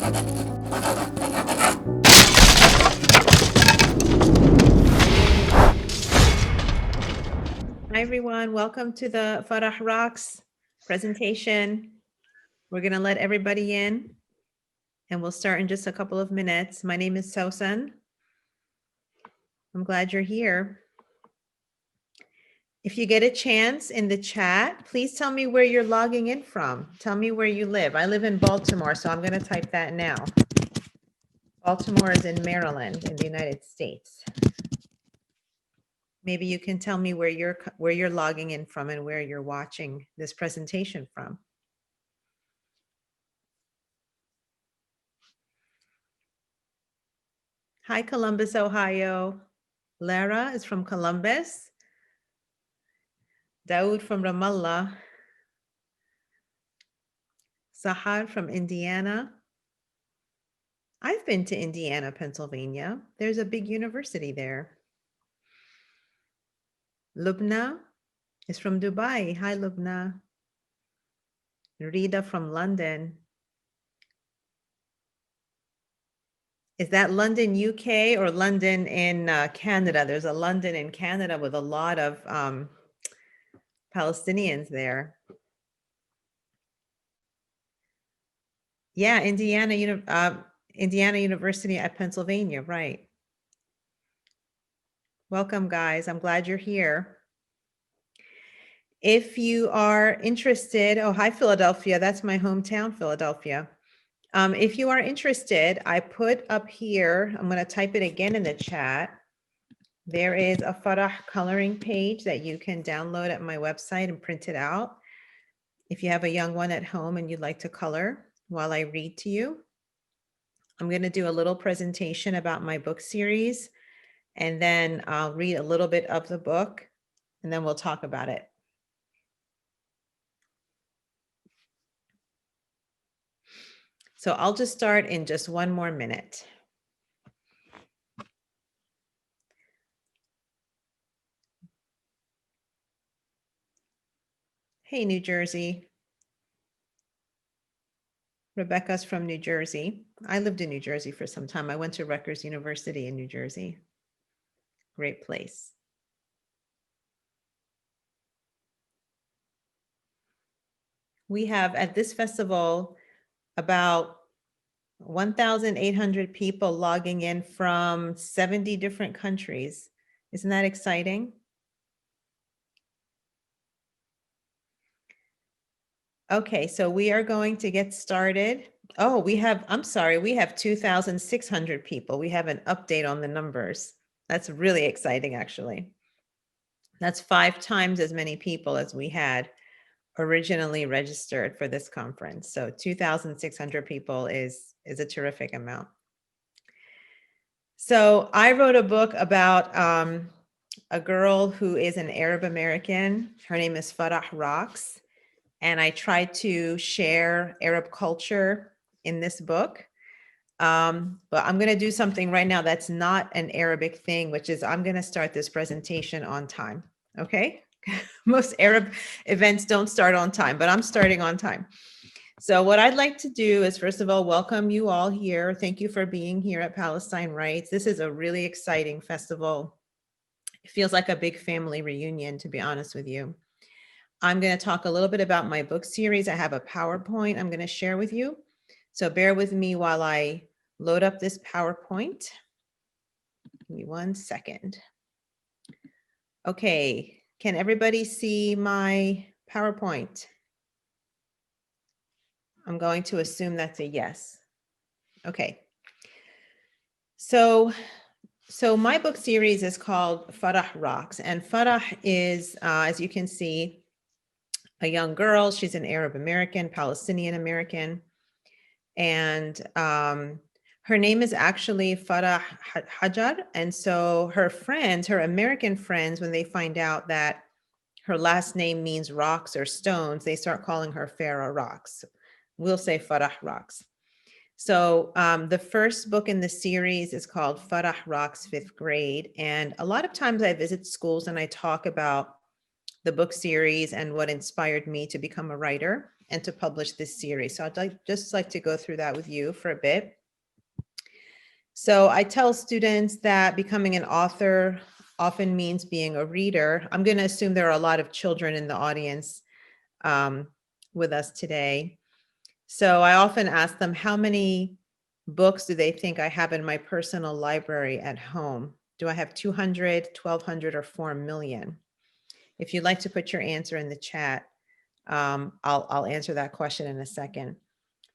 Hi, everyone. Welcome to the Farah Rocks presentation. We're going to let everybody in, and we'll start in just a couple of minutes. My name is Susan. I'm glad you're here. If you get a chance in the chat, please tell me where you're logging in from. Tell me where you live. I live in Baltimore, so I'm going to type that now. Baltimore is in Maryland in the United States. Maybe you can tell me where you're logging in from and where you're watching this presentation from. Hi, Columbus, Ohio. Lara is from Columbus. Daoud from Ramallah. Sahar from Indiana. I've been to Indiana, Pennsylvania. There's a big university there. Lubna is from Dubai. Hi, Lubna. Rita from London. Is that London, UK, or London in Canada? There's a London in Canada with a lot of Palestinians there. Yeah, Indiana University at Pennsylvania, right. Welcome, guys. I'm glad you're here. If you are interested, oh, hi, Philadelphia. That's my hometown, Philadelphia. If you are interested, I put up here, I'm going to type it again in the chat. There is a Farah coloring page that you can download at my website and print it out. If you have a young one at home and you'd like to color while I read to you, I'm going to do a little presentation about my book series, and then I'll read a little bit of the book, and then we'll talk about it. So I'll just start in just one more minute. Hey, New Jersey. Rebecca's from New Jersey. I lived in New Jersey for some time. I went to Rutgers University in New Jersey. Great place. We have at this festival about 1,800 people logging in from 70 different countries. Isn't that exciting? Okay, so we are going to get started. Oh, I'm sorry, we have 2,600 people. We have an update on the numbers. That's really exciting, actually. That's 5 times as many people as we had originally registered for this conference. So 2,600 people is a terrific amount. So I wrote a book about a girl who is an Arab American. Her name is Farah Rocks. And I tried to share Arab culture in this book. But I'm going to do something right now that's not an Arabic thing, which is I'm going to start this presentation on time. Okay. Most Arab events don't start on time, but I'm starting on time. So what I'd like to do is, first of all, welcome you all here. Thank you for being here at Palestine Writes. This is a really exciting festival. It feels like a big family reunion, to be honest with you. I'm going to talk a little bit about my book series. I have a PowerPoint I'm going to share with you. So bear with me while I load up this PowerPoint. Give me 1 second. Okay, can everybody see my PowerPoint? I'm going to assume that's a yes. Okay. So my book series is called Farah Rocks, and Farah is, as you can see, a young girl. She's an Arab American, Palestinian American, and her name is actually Farah Hajar. And so her friends, her American friends, when they find out that her last name means rocks or stones, they start calling her Farah Rocks. We'll say Farah Rocks. So the first book in the series is called Farah Rocks 5th Grade. And a lot of times I visit schools and I talk about the book series and what inspired me to become a writer. and to publish this series. So I'd just like to go through that with you for a bit. So I tell students that becoming an author often means being a reader. I'm going to assume there are a lot of children in the audience with us today. So I often ask them, how many books do they think I have in my personal library at home? Do I have 200, 1,200, or 4 million? If you'd like to put your answer in the chat, I'll answer that question in a second.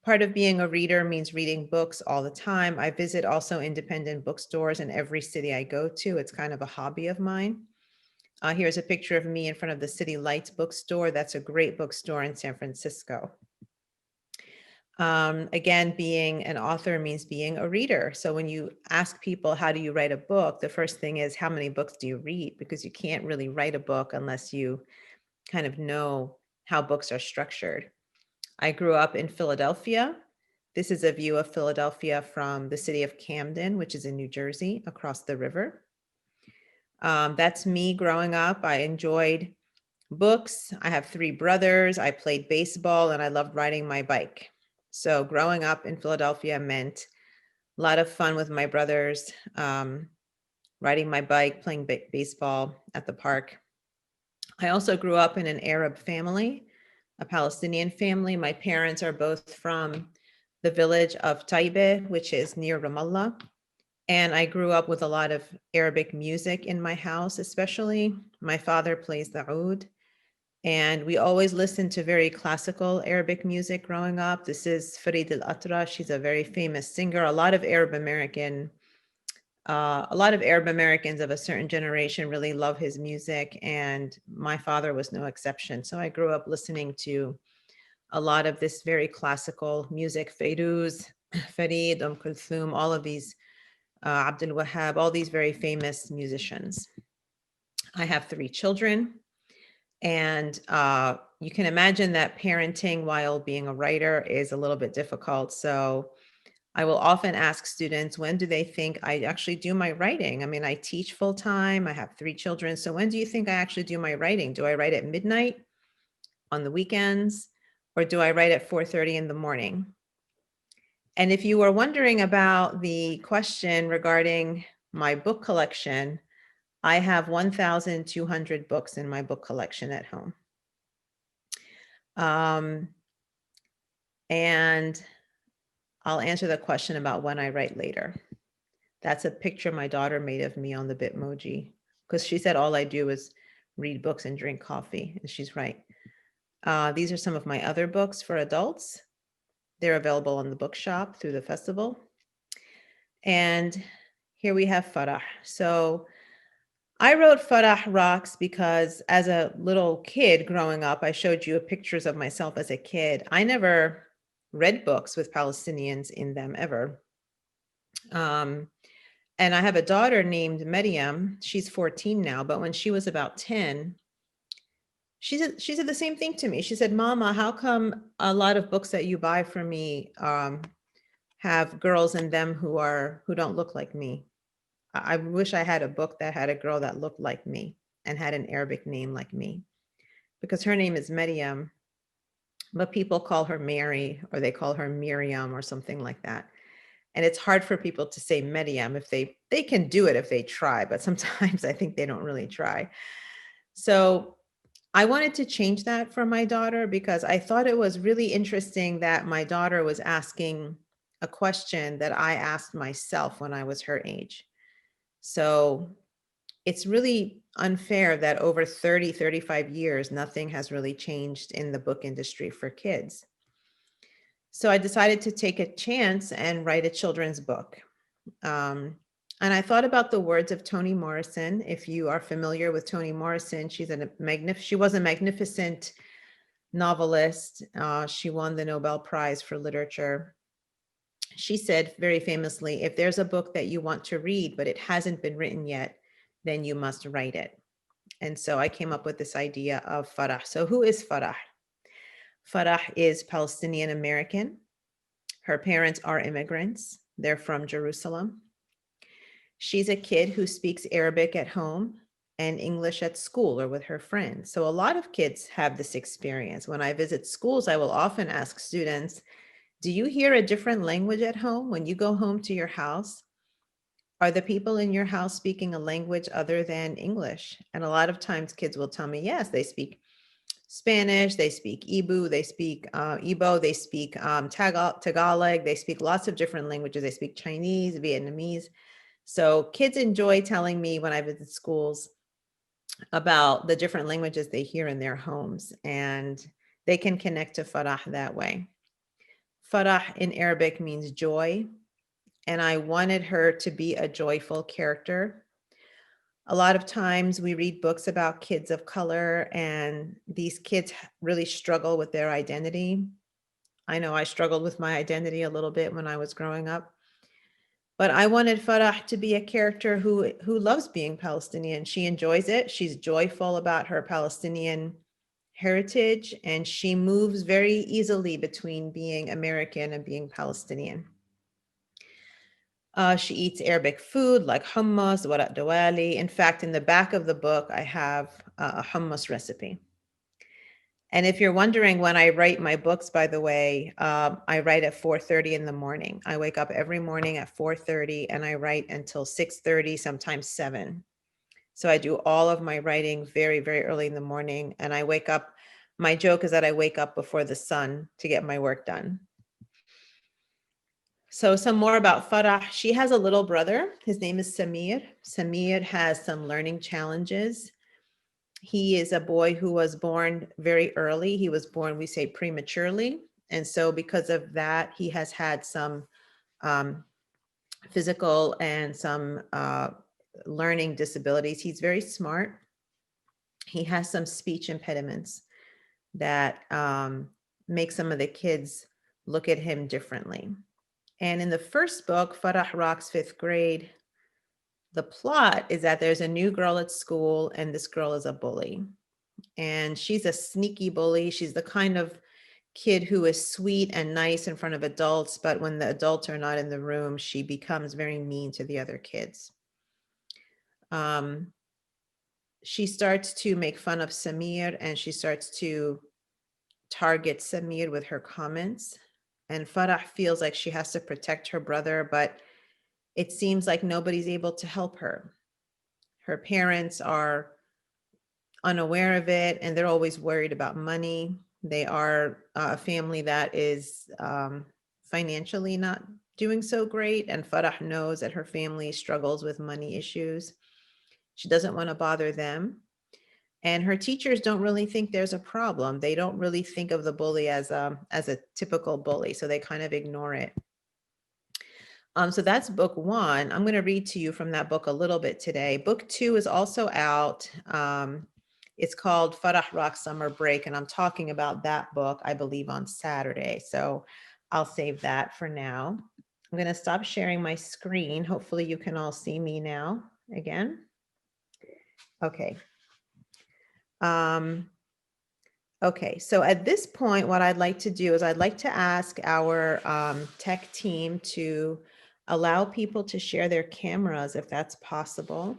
Part of being a reader means reading books all the time. I visit also independent bookstores in every city I go to. It's kind of a hobby of mine. Here's a picture of me in front of the City Lights bookstore. That's a great bookstore in San Francisco. Again, being an author means being a reader. So when you ask people, how do you write a book? The first thing is, how many books do you read? Because you can't really write a book unless you kind of know how books are structured. I grew up in Philadelphia. This is a view of Philadelphia from the city of Camden, which is in New Jersey, across the river. That's me growing up. I enjoyed books. I have 3 brothers. I played baseball and I loved riding my bike. So growing up in Philadelphia meant a lot of fun with my brothers, riding my bike, playing baseball at the park. I also grew up in an Arab family, a Palestinian family. My parents are both from the village of Taibe, which is near Ramallah. And I grew up with a lot of Arabic music in my house, especially. My father plays the oud. And we always listened to very classical Arabic music growing up. This is Farid al-Atrash. She's a very famous singer. A lot of Arab Americans of a certain generation really love his music, and my father was no exception. So I grew up listening to a lot of this very classical music, Fairuz, Farid, Kulthum, all of these, Abdul Wahab, all these very famous musicians. I have 3 children, and you can imagine that parenting while being a writer is a little bit difficult. So I will often ask students, when do they think I actually do my writing? I mean, I teach full time, I have 3 children. So when do you think I actually do my writing? Do I write at midnight, on the weekends, or do I write at 4:30 in the morning? And if you were wondering about the question regarding my book collection, I have 1,200 books in my book collection at home. And I'll answer the question about when I write later. That's a picture my daughter made of me on the Bitmoji, because she said all I do is read books and drink coffee, and she's right. These are some of my other books for adults. They're available on the bookshop through the festival. And here we have Farah. So I wrote Farah Rocks because as a little kid growing up, I showed you pictures of myself as a kid. I never read books with Palestinians in them ever. And I have a daughter named Maryam. She's 14 now, but when she was about 10, she said the same thing to me. She said, Mama, how come a lot of books that you buy for me have girls in them who don't look like me? I wish I had a book that had a girl that looked like me and had an Arabic name like me, because her name is Maryam, but people call her Mary, or they call her Miriam or something like that. And it's hard for people to say Maryam. If they can do it if they try, but sometimes I think they don't really try. So I wanted to change that for my daughter, because I thought it was really interesting that my daughter was asking a question that I asked myself when I was her age. So it's really unfair that over 30, 35 years, nothing has really changed in the book industry for kids. So I decided to take a chance and write a children's book. And I thought about the words of Toni Morrison. If you are familiar with Toni Morrison, she was a magnificent novelist. She won the Nobel Prize for Literature. She said very famously, if there's a book that you want to read, but it hasn't been written yet, then you must write it. And so I came up with this idea of Farah. So who is Farah? Farah is Palestinian American. Her parents are immigrants. They're from Jerusalem. She's a kid who speaks Arabic at home and English at school or with her friends. So a lot of kids have this experience. When I visit schools, I will often ask students, do you hear a different language at home? When you go home to your house, are the people in your house speaking a language other than English? And a lot of times kids will tell me, yes, they speak Spanish, they speak Ibu, they speak Igbo, they speak Tagalog, they speak lots of different languages. They speak Chinese, Vietnamese. So kids enjoy telling me when I visit schools about the different languages they hear in their homes, and they can connect to Farah that way. Farah in Arabic means joy, and I wanted her to be a joyful character. A lot of times we read books about kids of color, and these kids really struggle with their identity. I know I struggled with my identity a little bit when I was growing up. But I wanted Farah to be a character who loves being Palestinian. She enjoys it. She's joyful about her Palestinian heritage, and she moves very easily between being American and being Palestinian. She eats Arabic food like hummus, warat dawali. In fact, in the back of the book, I have a hummus recipe. And if you're wondering when I write my books, by the way, I write at 4:30 in the morning. I wake up every morning at 4:30 and I write until 6:30, sometimes 7. So I do all of my writing very, very early in the morning. And I wake up, my joke is that I wake up before the sun to get my work done. So some more about Farah. She has a little brother. His name is Samir. Samir has some learning challenges. He is a boy who was born very early. He was born, we say, prematurely. And so because of that, he has had some physical and some learning disabilities. He's very smart. He has some speech impediments that make some of the kids look at him differently. And in the first book, Farah Rocks, 5th grade, the plot is that there's a new girl at school, and this girl is a bully. And she's a sneaky bully. She's the kind of kid who is sweet and nice in front of adults, but when the adults are not in the room, she becomes very mean to the other kids. She starts to make fun of Samir, and she starts to target Samir with her comments. And Farah feels like she has to protect her brother, but it seems like nobody's able to help her. Her parents are unaware of it, and they're always worried about money. They are a family that is financially not doing so great, and Farah knows that her family struggles with money issues. She doesn't want to bother them. And her teachers don't really think there's a problem. They don't really think of the bully as a typical bully, so they kind of ignore it. So that's book 1. I'm going to read to you from that book a little bit today. Book 2 is also out. It's called Farah Rocks Summer Break, and I'm talking about that book, I believe, on Saturday. So I'll save that for now. I'm going to stop sharing my screen. Hopefully you can all see me now again. Okay. Okay, so at this point, what I'd like to do is I'd like to ask our tech team to allow people to share their cameras if that's possible.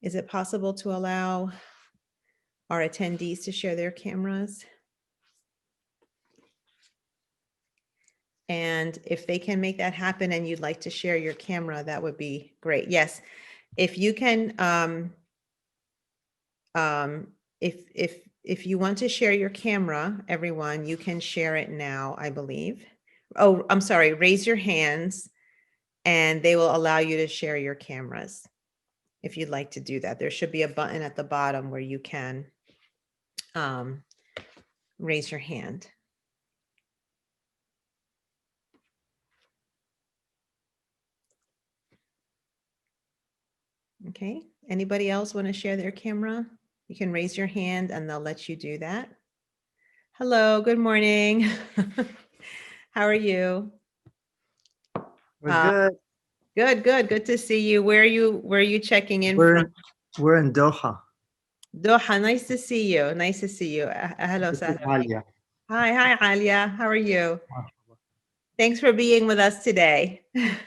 Is it possible to allow our attendees to share their cameras? And if they can make that happen and you'd like to share your camera, that would be great. Yes, if you can, if you want to share your camera, everyone, you can share it now, I believe. Oh, I'm sorry, raise your hands and they will allow you to share your cameras if you'd like to do that. There should be a button at the bottom where you can raise your hand. Okay, anybody else want to share their camera? You can raise your hand and they'll let you do that. Hello, good morning. How are you? We're good. Good to see you. Where are you checking in We're from? we're in Doha. Doha, nice to see you. Nice to see you. Hello, This is Sahla. Alia. Hi, Alia. How are you? MashaAllah. Thanks for being with us today.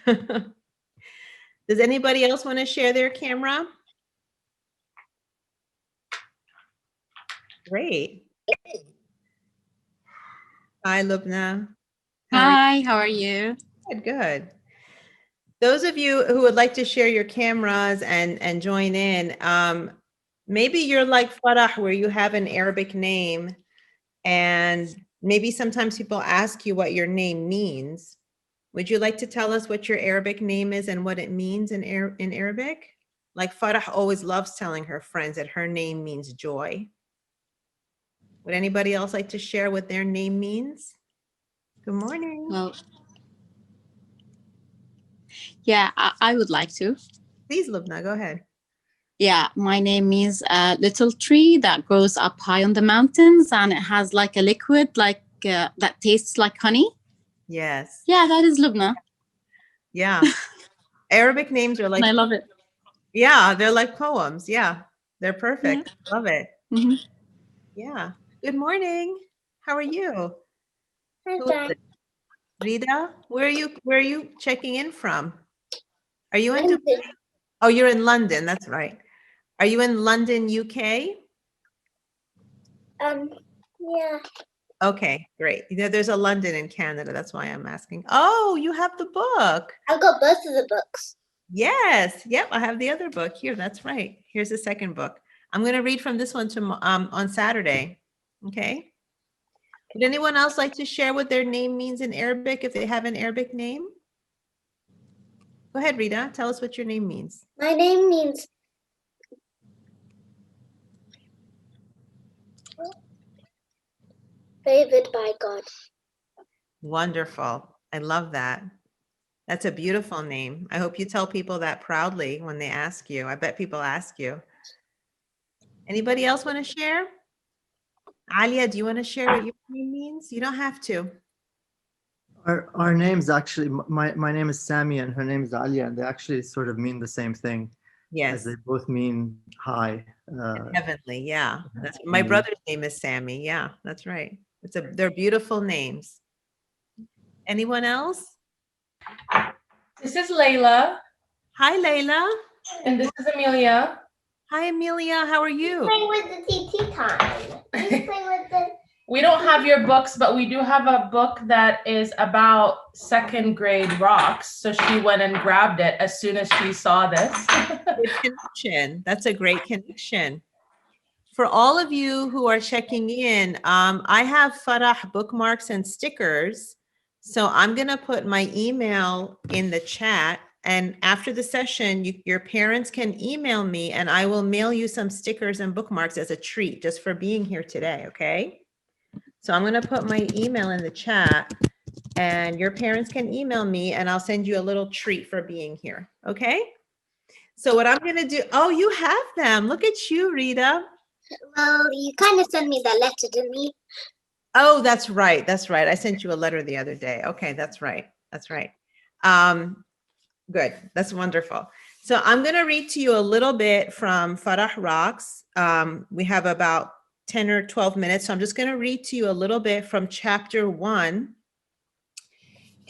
Does anybody else want to share their camera? Great. Hi, Lubna. Hi, how are you? Good, good. Those of you who would like to share your cameras and join in, maybe you're like Farah, where you have an Arabic name, and maybe sometimes people ask you what your name means. Would you like to tell us what your Arabic name is and what it means in Arabic? Like Farah always loves telling her friends that her name means joy. Would anybody else like to share what their name means? Good morning. Well, yeah, I would like to. Please, Lubna, go ahead. Yeah, my name means a little tree that grows up high on the mountains, and it has like a liquid that tastes like honey. Yes. Yeah, that is Lubna. Yeah. Arabic names are like, And I love it. yeah, they're like poems. Yeah, they're perfect. Yeah. Love it. Mm-hmm. Yeah. Good morning. How are you? Hi, Rita, where are you checking in from? Are you in London. Dubai? Oh, you're in London. That's right. Are you in London, UK? Yeah. Okay, great. You know, there's a London in Canada. That's why I'm asking. Oh, you have the book. I've got both of the books. Yes. Yep. I have the other book here. That's right. Here's the second book. I'm going to read from this one on Saturday. Okay. Would anyone else like to share what their name means in Arabic if they have an Arabic name? Go ahead, Rita. Tell us what your name means. My name means favored by God. Wonderful. I love that. That's a beautiful name. I hope you tell people that proudly when they ask you. I bet people ask you. Anybody else want to share? Alia, do you want to share what your name means? You don't have to. Our names actually, my name is Sami and her name is Alia, and they actually sort of mean the same thing. Yes. As they both mean high. Heavenly, yeah. That's my brother's name is Sammy. Yeah, that's right. They're beautiful names. Anyone else? This is Layla. Hi, Layla. And this is Amelia. Hi, Amelia. How are you? Playing with the TT time. Playing with the. We don't have your books, but we do have a book that is about second grade rocks. So she went and grabbed it as soon as she saw this. Good connection. That's a great connection. For all of you who are checking in, I have Farah bookmarks and stickers. So I'm going to put my email in the chat. And after the session, your parents can email me and I will mail you some stickers and bookmarks as a treat just for being here today. Okay. So I'm going to put my email in the chat and your parents can email me and I'll send you a little treat for being here. Okay. So what I'm going to do, oh, you have them. Look at you, Rita. Well, you kind of sent me that letter, didn't you? Oh, that's right. That's right. I sent you a letter the other day. Okay, that's right. That's right. Good. That's wonderful. So I'm going to read to you a little bit from Farah Rocks. We have about 10 or 12 minutes. So I'm just going to read to you a little bit from chapter 1.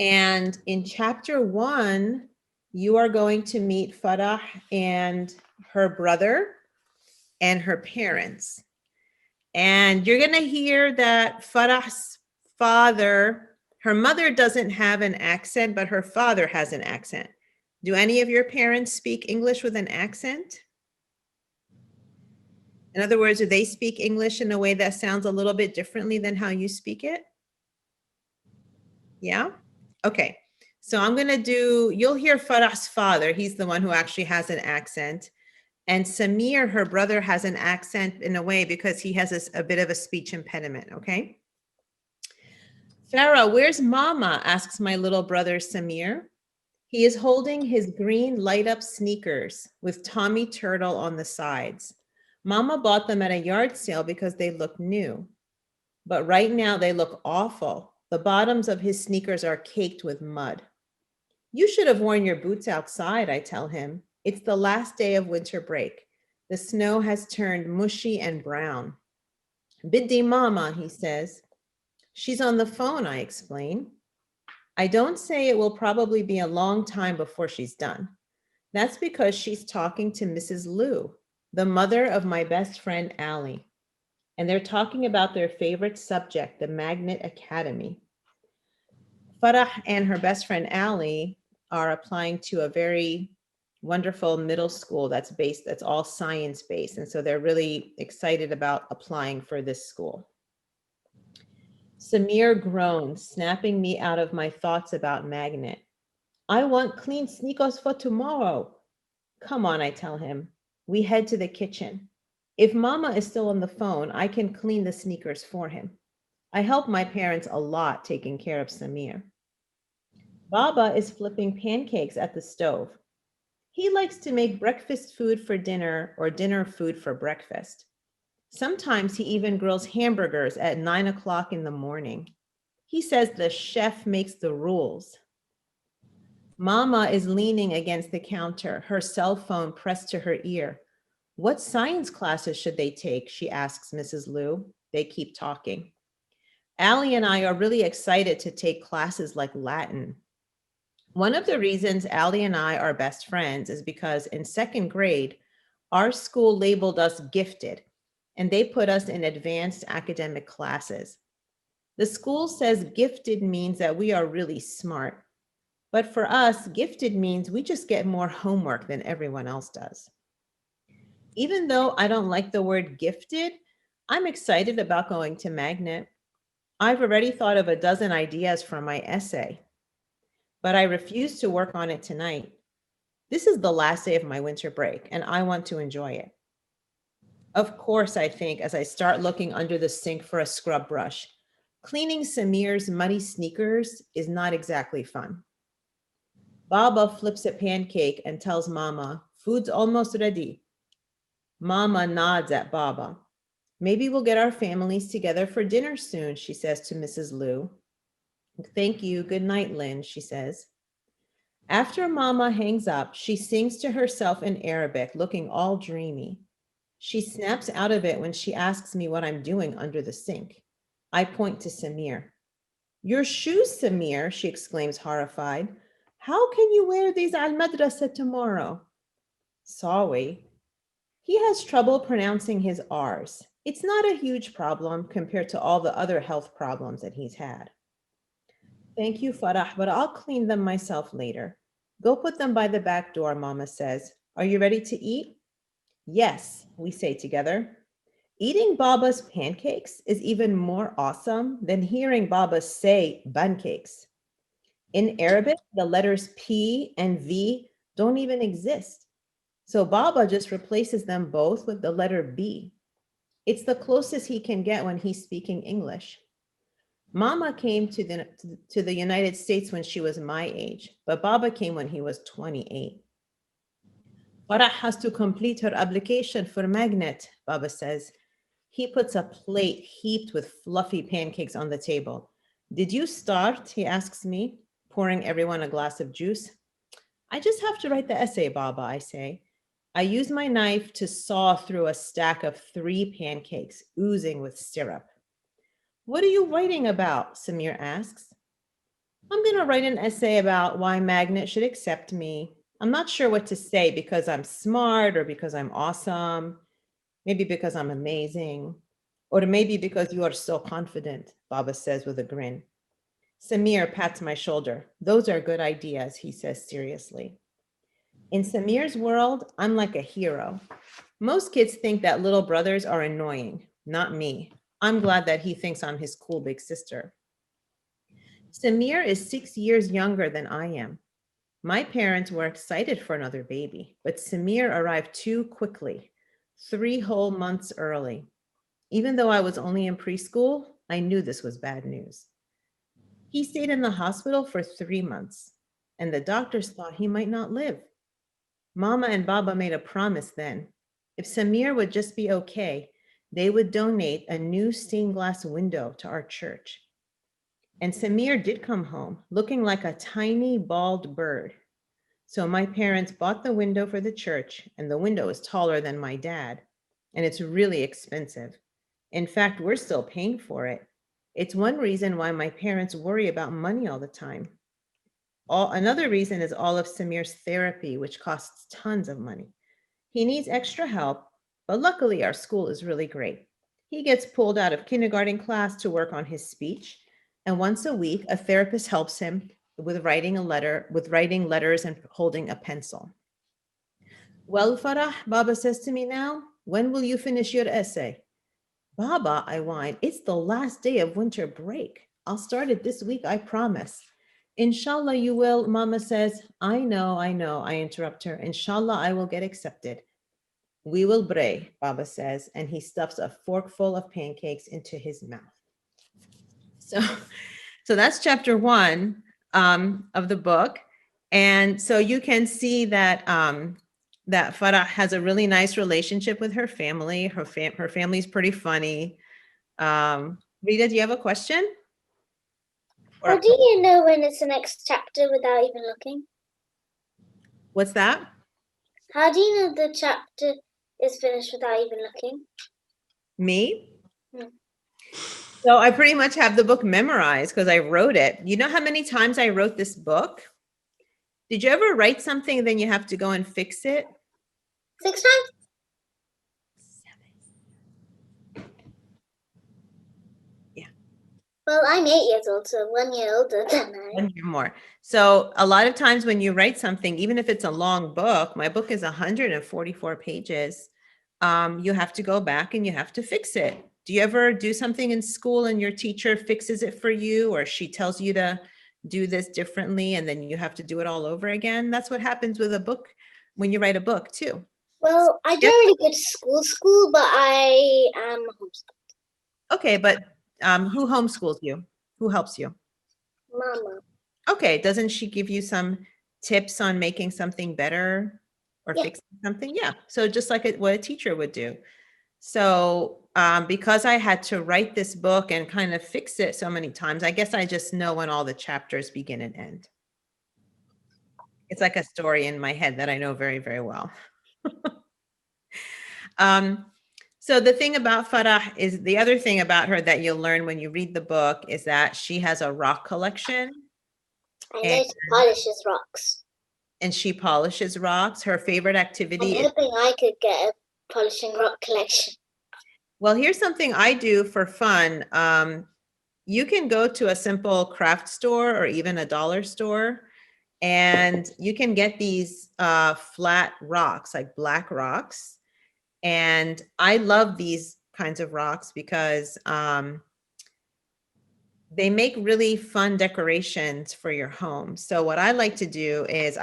And in chapter 1, you are going to meet Farah and her brother and her parents. And you're going to hear that Farah's father, her mother doesn't have an accent, but her father has an accent. Do any of your parents speak English with an accent? In other words, do they speak English in a way that sounds a little bit differently than how you speak it? Yeah? Okay. So I'm going to you'll hear Farah's father. He's the one who actually has an accent. And Samir, her brother, has an accent in a way because he has a bit of a speech impediment, okay? Farah, where's Mama? Asks my little brother Samir. He is holding his green light-up sneakers with Tommy Turtle on the sides. Mama bought them at a yard sale because they look new. But right now they look awful. The bottoms of his sneakers are caked with mud. You should have worn your boots outside, I tell him. It's the last day of winter break. The snow has turned mushy and brown. Biddy Mama, he says. She's on the phone, I explain. I don't say it will probably be a long time before she's done. That's because she's talking to Mrs. Liu, the mother of my best friend, Allie. and they're talking about their favorite subject, the Magnet Academy. Farah and her best friend Ali are applying to a very wonderful middle school that's all science-based. And so they're really excited about applying for this school. Samir groaned, snapping me out of my thoughts about Magnet. I want clean sneakers for tomorrow. Come on, I tell him. We head to the kitchen. If Mama is still on the phone, I can clean the sneakers for him. I help my parents a lot taking care of Samir. Baba is flipping pancakes at the stove. He likes to make breakfast food for dinner or dinner food for breakfast. Sometimes he even grills hamburgers at 9 o'clock in the morning. He says the chef makes the rules. Mama is leaning against the counter, her cell phone pressed to her ear. What science classes should they take? She asks Mrs. Liu. They keep talking. Ali and I are really excited to take classes like Latin. One of the reasons Ali and I are best friends is because in second grade, our school labeled us gifted, and they put us in advanced academic classes. The school says gifted means that we are really smart, but for us, gifted means we just get more homework than everyone else does. Even though I don't like the word gifted, I'm excited about going to Magnet. I've already thought of a dozen ideas for my essay, but I refuse to work on it tonight. This is the last day of my winter break, and I want to enjoy it. Of course, I think as I start looking under the sink for a scrub brush, cleaning Samir's muddy sneakers is not exactly fun. Baba flips a pancake and tells Mama, food's almost ready. Mama nods at Baba. Maybe we'll get our families together for dinner soon, she says to Mrs. Liu. Thank you. Good night, Lynn, she says. After Mama hangs up, she sings to herself in Arabic, looking all dreamy. She snaps out of it when she asks me what I'm doing under the sink. I point to Samir. Your shoes, Samir, she exclaims, horrified. How can you wear these al madrasa tomorrow? Sorry. He has trouble pronouncing his R's. It's not a huge problem compared to all the other health problems that he's had. Thank you, Farah, but I'll clean them myself later. Go put them by the back door, Mama says. Are you ready to eat? Yes, we say together. Eating Baba's pancakes is even more awesome than hearing Baba say pancakes. In Arabic, the letters P and V don't even exist. So Baba just replaces them both with the letter B. It's the closest he can get when he's speaking English. Mama came to the United States when she was my age, but Baba came when he was 28. Farah has to complete her application for Magnet, Baba says. He puts a plate heaped with fluffy pancakes on the table. Did you start? He asks me, pouring everyone a glass of juice. I just have to write the essay, Baba, I say. I use my knife to saw through a stack of 3 pancakes, oozing with syrup. What are you writing about? Samir asks. I'm going to write an essay about why Magnet should accept me. I'm not sure what to say because I'm smart or because I'm awesome, maybe because I'm amazing, or maybe because you are so confident, Baba says with a grin. Samir pats my shoulder. Those are good ideas, he says seriously. In Samir's world, I'm like a hero. Most kids think that little brothers are annoying, not me. I'm glad that he thinks I'm his cool big sister. Samir is 6 years younger than I am. My parents were excited for another baby, but Samir arrived too quickly, 3 whole months early. Even though I was only in preschool, I knew this was bad news. He stayed in the hospital for 3 months, and the doctors thought he might not live. Mama and Baba made a promise then. If Samir would just be okay, they would donate a new stained glass window to our church. And Samir did come home, looking like a tiny bald bird. So my parents bought the window for the church, and the window is taller than my dad, and it's really expensive. In fact, we're still paying for it. It's one reason why my parents worry about money all the time. Another reason is all of Samir's therapy, which costs tons of money. He needs extra help, but luckily our school is really great. He gets pulled out of kindergarten class to work on his speech. And once a week, a therapist helps him with writing letters and holding a pencil. Well, Farah, Baba says to me now, when will you finish your essay? Baba, I whine, it's the last day of winter break. I'll start it this week, I promise. Inshallah, you will, Mama says. I know, I interrupt her. Inshallah, I will get accepted. We will pray, Baba says, and he stuffs a forkful of pancakes into his mouth. So that's chapter 1 of the book. And so you can see that that Farah has a really nice relationship with her family. Her family's pretty funny. Rita, do you have a question? How do you know when it's the next chapter without even looking? What's that? How do you know the chapter is finished without even looking? Me? Hmm. So I pretty much have the book memorized because I wrote it. You know how many times I wrote this book? Did you ever write something and then you have to go and fix it? 6 times? 7. Yeah. Well, I'm 8 years old, so 1 year older than I. 1 year more. So a lot of times when you write something, even if it's a long book, my book is 144 pages, you have to go back and you have to fix it. Do you ever do something in school and your teacher fixes it for you, or she tells you to do this differently and then you have to do it all over again? That's what happens with a book when you write a book too. Well, I don't really go to school, but I am homeschooled. Okay, but who homeschools you? Who helps you? Mama. Okay, doesn't she give you some tips on making something better or Yeah. fixing something? Yeah, so just like what a teacher would do. So because I had to write this book and kind of fix it so many times, I guess I just know when all the chapters begin and end. It's like a story in my head that I know very, very well. So the thing about Farah is, the other thing about her that you'll learn when you read the book is that she has a rock collection. I know she polishes rocks. And she polishes rocks. Her favorite activity I'm hoping I could get a polishing rock collection. Well, here's something I do for fun. You can go to a simple craft store or even a dollar store, and you can get these flat rocks, like black rocks. And I love these kinds of rocks because they make really fun decorations for your home. So what I like to do is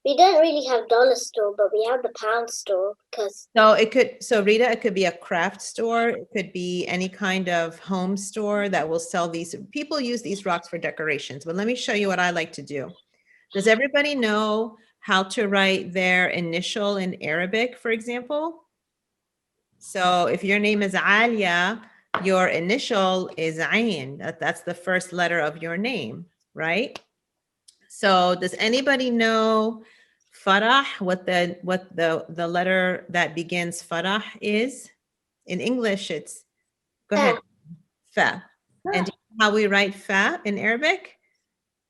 We don't really have dollar store, but we have the pound store because. So Rita, it could be a craft store. It could be any kind of home store that will sell these. People use these rocks for decorations, but let me show you what I like to do. Does everybody know how to write their initial in Arabic, for example? So if your name is Alia, your initial is Ain. That's the first letter of your name, right? So does anybody know Farah, what the letter that begins Farah is? In English, it's, go ahead, Fa. And do you know how we write Fa in Arabic?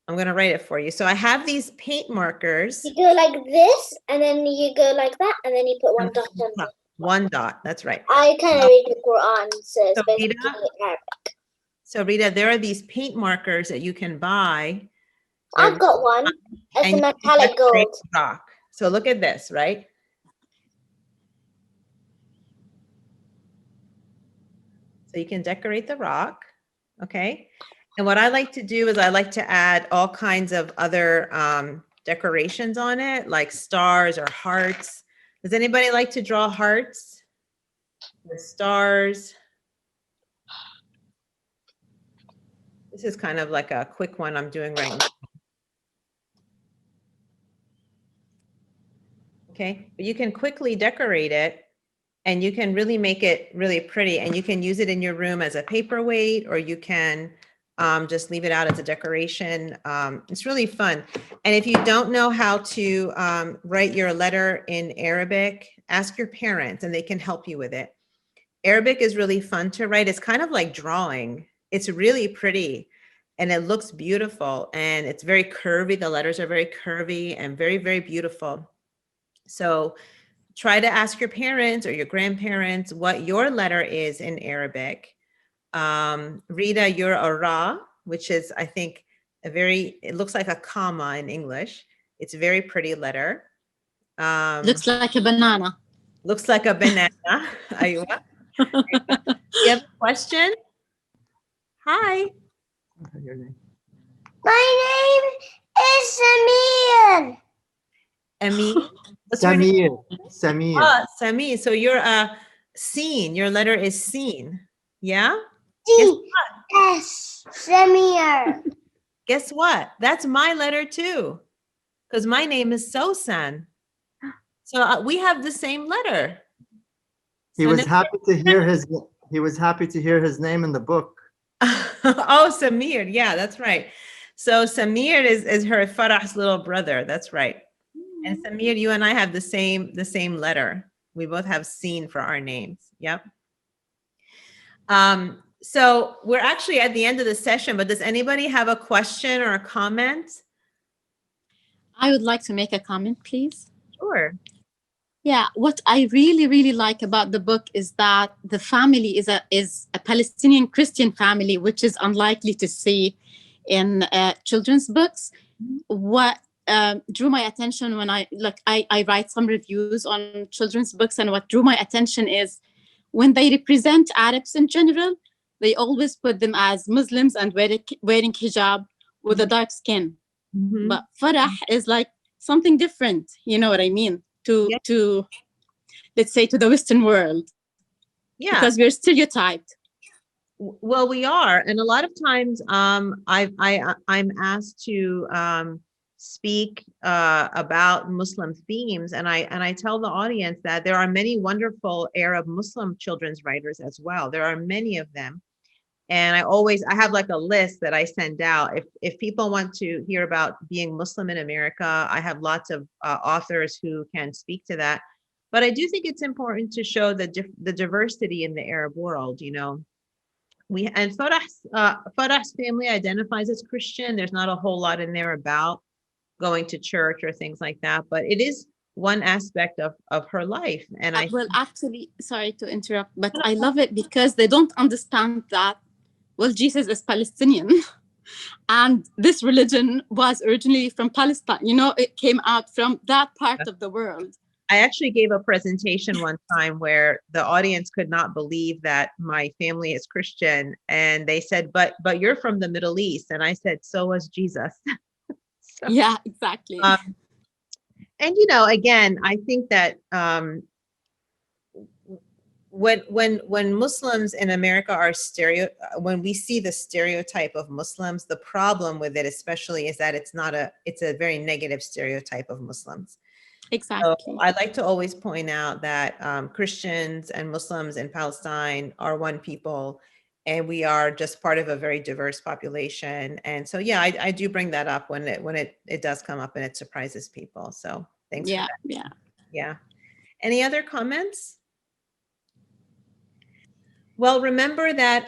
I'm going to write it for you. So I have these paint markers. You go like this, and then you go like that, and then you put 1 dot on it. 1 dot, that's right. I kind of read the Quran, so it's basically Arabic. So Rita, there are these paint markers that you can buy. I've got one. It's a metallic gold. Rock. So look at this, right? So you can decorate the rock, okay? And what I like to do is I like to add all kinds of other decorations on it, like stars or hearts. Does anybody like to draw hearts? The stars. This is kind of like a quick one I'm doing right now. Okay, but you can quickly decorate it and you can really make it really pretty, and you can use it in your room as a paperweight, or you can just leave it out as a decoration. It's really fun. And if you don't know how to write your letter in Arabic, ask your parents and they can help you with it. Arabic is really fun to write. It's kind of like drawing. It's really pretty and it looks beautiful, and it's very curvy. The letters are very curvy and very, very beautiful. So try to ask your parents or your grandparents what your letter is in Arabic. Rita, you're a Ra, which is, I think, it looks like a comma in English. It's a very pretty letter. Looks like a banana. Looks like a banana. Aywa. You have a question? Hi. Your name. My name is Samir. Ami. What's your name? Samir. Ah, Sami. So you're a Seen. Your letter is Seen. Yeah? Guess S. Samir. Guess what? That's my letter too. Because my name is Sosan. So we have the same letter. He So was now- happy to hear his name in the book. Oh, Samir. Yeah, that's right. So Samir is her Farah's little brother. That's right. And Samir, you and I have the same letter. We both have Seen for our names. Yep. So we're actually at the end of the session, but does anybody have a question or a comment? I would like to make a comment, please. Sure. Yeah, what I really, really like about the book is that the family is a Palestinian Christian family, which is unlikely to see in children's books. What drew my attention when I write some reviews on children's books, and what drew my attention is when they represent Arabs in general, they always put them as Muslims and wearing hijab with a dark skin. Mhm. But Farah is like something different. You know what I mean? Yeah. To let's say to the Western world, Yeah. because we're stereotyped. Well, we are, and a lot of times, I'm asked to speak about Muslim themes, and I tell the audience that there are many wonderful Arab Muslim children's writers as well. There are many of them, and I have like a list that I send out. If people want to hear about being Muslim in America, I have lots of authors who can speak to that. But I do think it's important to show the diversity in the Arab world. You know, Farah's family identifies as Christian. There's not a whole lot in there about going to church or things like that, but it is one aspect of her life. And Well, actually, sorry to interrupt, but I love it because they don't understand that, well, Jesus is Palestinian. And this religion was originally from Palestine. You know, it came out from that part of the world. I actually gave a presentation one time where the audience could not believe that my family is Christian. And they said, but you're from the Middle East. And I said, so was Jesus. So, yeah, exactly. and, you know, again, I think that when Muslims in America are when we see the stereotype of Muslims, the problem with it especially is that it's a very negative stereotype of Muslims. Exactly. So I'd like to always point out that Christians and Muslims in Palestine are one people, and we are just part of a very diverse population. And so, yeah, I do bring that up when it does come up and it surprises people. So thanks. Yeah, for that. yeah. Yeah. Any other comments? Well, remember that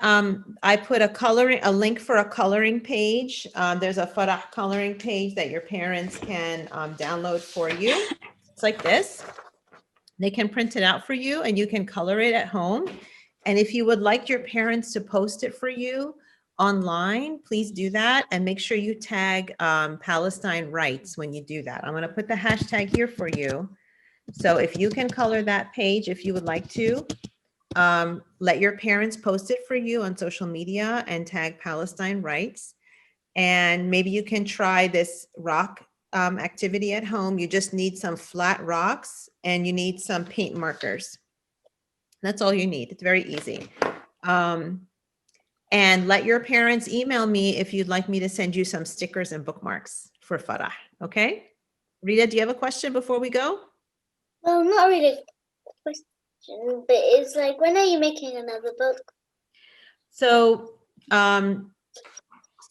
I put a link for a coloring page. There's a Farah coloring page that your parents can download for you. It's like this. They can print it out for you and you can color it at home. And if you would like your parents to post it for you online, please do that. And make sure you tag Palestine Writes when you do that. I'm going to put the hashtag here for you. So if you can color that page, if you would like to, let your parents post it for you on social media and tag Palestine Writes. And maybe you can try this rock activity at home. You just need some flat rocks and you need some paint markers. That's all you need. It's very easy. And let your parents email me if you'd like me to send you some stickers and bookmarks for Farah. Okay. Rita, do you have a question before we go? Well, not really a question, but it's like, when are you making another book? So,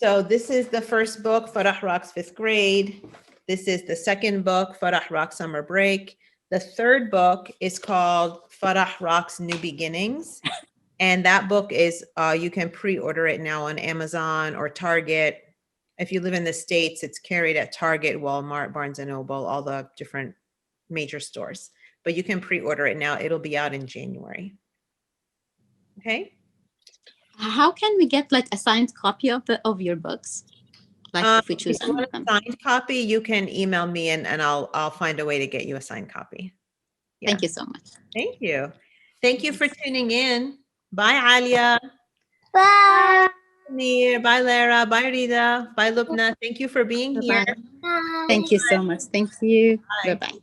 so this is the first book, Farah Rocks 5th grade. This is the second book, Farah Rocks Summer Break. The third book is called Farah Rocks New Beginnings. And that book is, you can pre-order it now on Amazon or Target. If you live in the States, it's carried at Target, Walmart, Barnes & Noble, all the different major stores. but you can pre-order it now. It'll be out in January. Okay. How can we get like a signed copy of your books? Like if we choose If you any want of them. a signed copy, you can email me and I'll find a way to get you a signed copy. Yeah. Thank you so much. Thank you. Thank you for tuning in. Bye, Alia. Bye. Mir. Bye, Lara. Bye, Rita. Bye, Lubna. Thank you for being here. Bye-bye. Bye. Thank you so much. Thank you. Bye. Bye-bye.